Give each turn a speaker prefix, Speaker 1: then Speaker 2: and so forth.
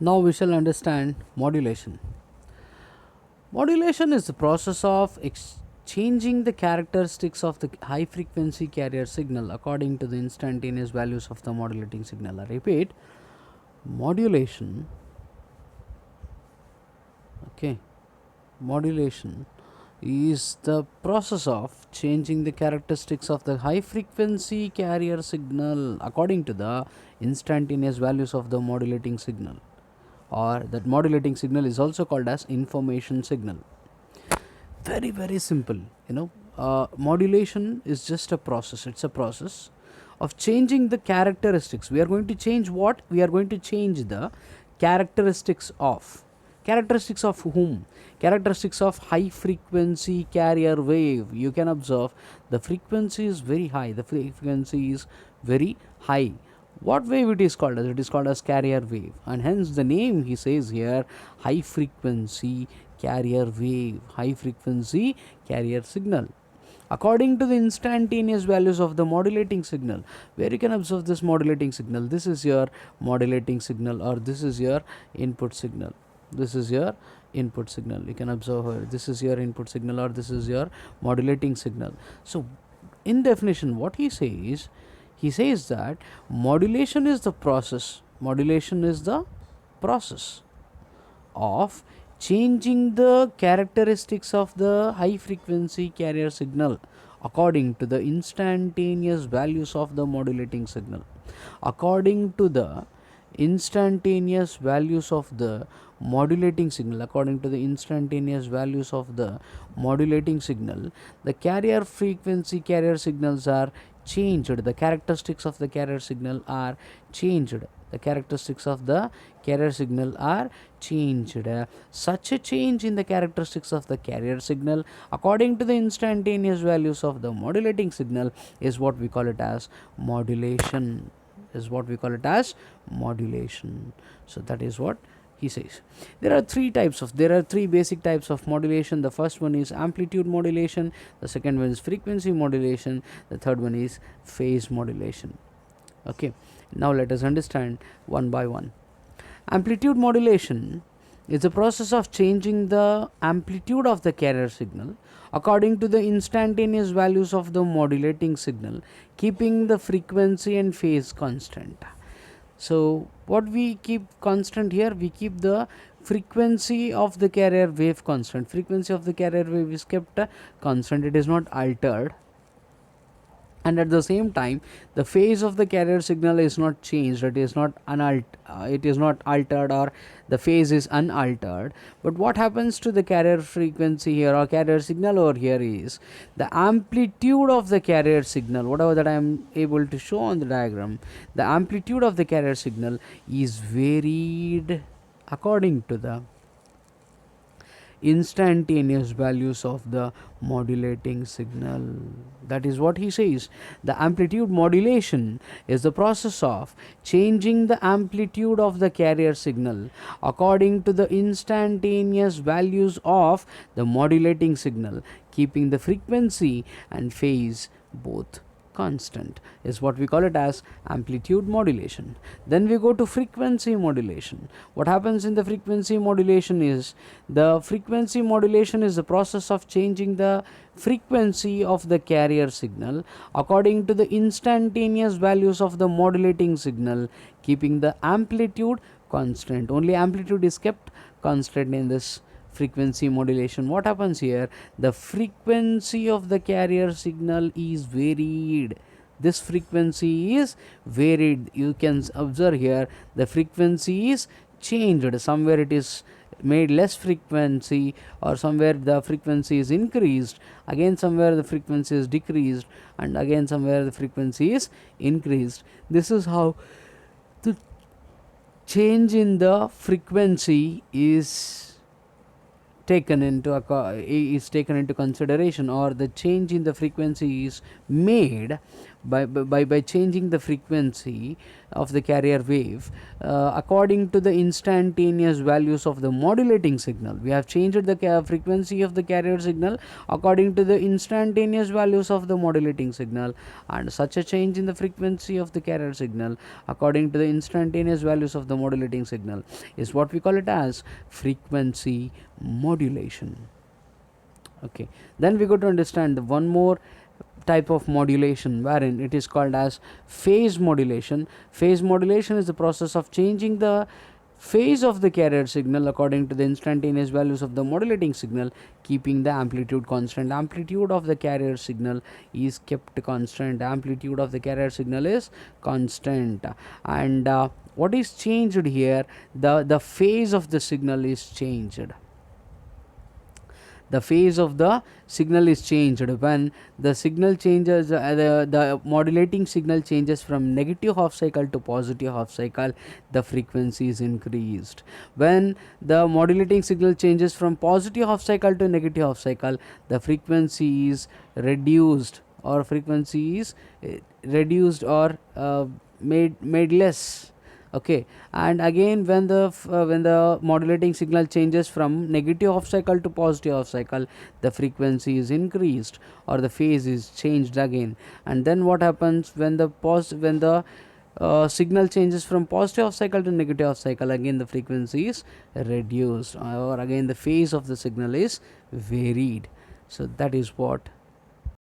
Speaker 1: Now we shall understand modulation. Modulation is the process of changing the characteristics of the high frequency carrier signal according to the instantaneous values of the modulating signal. I repeat, modulation, okay, modulation is the process of changing the characteristics of the high frequency carrier signal according to the instantaneous values of the modulating signal, or that modulating signal is also called as information signal. Very simple, modulation is just a process. It's a process of changing the characteristics. We are going to change what? We are going to change the characteristics of whom? Characteristics of high frequency carrier wave. You can observe the frequency is very high. The frequency is very high. What wave it is called as? It is called as carrier wave, and hence the name he says here, high frequency carrier wave, high frequency carrier signal according to the instantaneous values of the modulating signal. Where you can observe this modulating signal, this is your modulating signal, or this is your input signal. This is your input signal. You can observe here, this is your input signal, or this is your modulating signal. So in definition, what he says that modulation is the process of changing the characteristics of the high frequency carrier signal according to the instantaneous values of the modulating signal. According to the instantaneous values of the modulating signal, the carrier frequency carrier signals are changed. The characteristics of the carrier signal are changed. Such a change in the characteristics of the carrier signal according to the instantaneous values of the modulating signal is what we call it as modulation. So that is what he says. There are three basic types of modulation. The first one is amplitude modulation, the second one is frequency modulation, the third one is phase modulation. Okay, now let us understand one by one. Amplitude modulation is the process of changing the amplitude of the carrier signal according to the instantaneous values of the modulating signal, keeping the frequency and phase constant. So what we keep constant here? We keep the frequency of the carrier wave constant. Frequency of the carrier wave is kept constant. It is not altered. And at the same time, the phase of the carrier signal is not changed. It is not altered, or the phase is unaltered. But what happens to the carrier frequency here, or carrier signal over here, is the amplitude of the carrier signal, whatever that I am able to show on the diagram, the amplitude of the carrier signal is varied according to the instantaneous values of the modulating signal. That is what he says. The amplitude modulation is the process of changing the amplitude of the carrier signal according to the instantaneous values of the modulating signal, keeping the frequency and phase both constant, is what we call it as amplitude modulation. Then we go to frequency modulation. What happens in the frequency modulation is the process of changing the frequency of the carrier signal according to the instantaneous values of the modulating signal, keeping the amplitude constant. Only amplitude is kept constant in this frequency modulation. What happens here? The frequency of the carrier signal is varied. This frequency is varied. You can observe here the frequency is changed. Somewhere it is made less frequency, or somewhere the frequency is increased, again somewhere the frequency is decreased, and again somewhere the frequency is increased. This is how the change in the frequency is taken into consideration, or the change in the frequency is made by changing the frequency of the carrier wave according to the instantaneous values of the modulating signal. We have changed the frequency of the carrier signal according to the instantaneous values of the modulating signal, and such a change in the frequency of the carrier signal according to the instantaneous values of the modulating signal is what we call it as frequency modulation. Okay, then we go to understand the one more type of modulation wherein it is called as phase modulation. Phase modulation is the process of changing the phase of the carrier signal according to the instantaneous values of the modulating signal, keeping the amplitude constant. Amplitude of the carrier signal is kept constant. Amplitude of the carrier signal is constant, and what is changed here, the phase of the signal is changed. The phase of the signal is changed when the signal changes, the modulating signal changes from negative half cycle to positive half cycle, the frequency is increased. When the modulating signal changes from positive half cycle to negative half cycle, the frequency is reduced, or made less. Okay, and again when the modulating signal changes from negative half cycle to positive half cycle, the frequency is increased, or the phase is changed again. And then what happens when the signal changes from positive half cycle to negative half cycle, again the frequency is reduced, or again the phase of the signal is varied. So that is what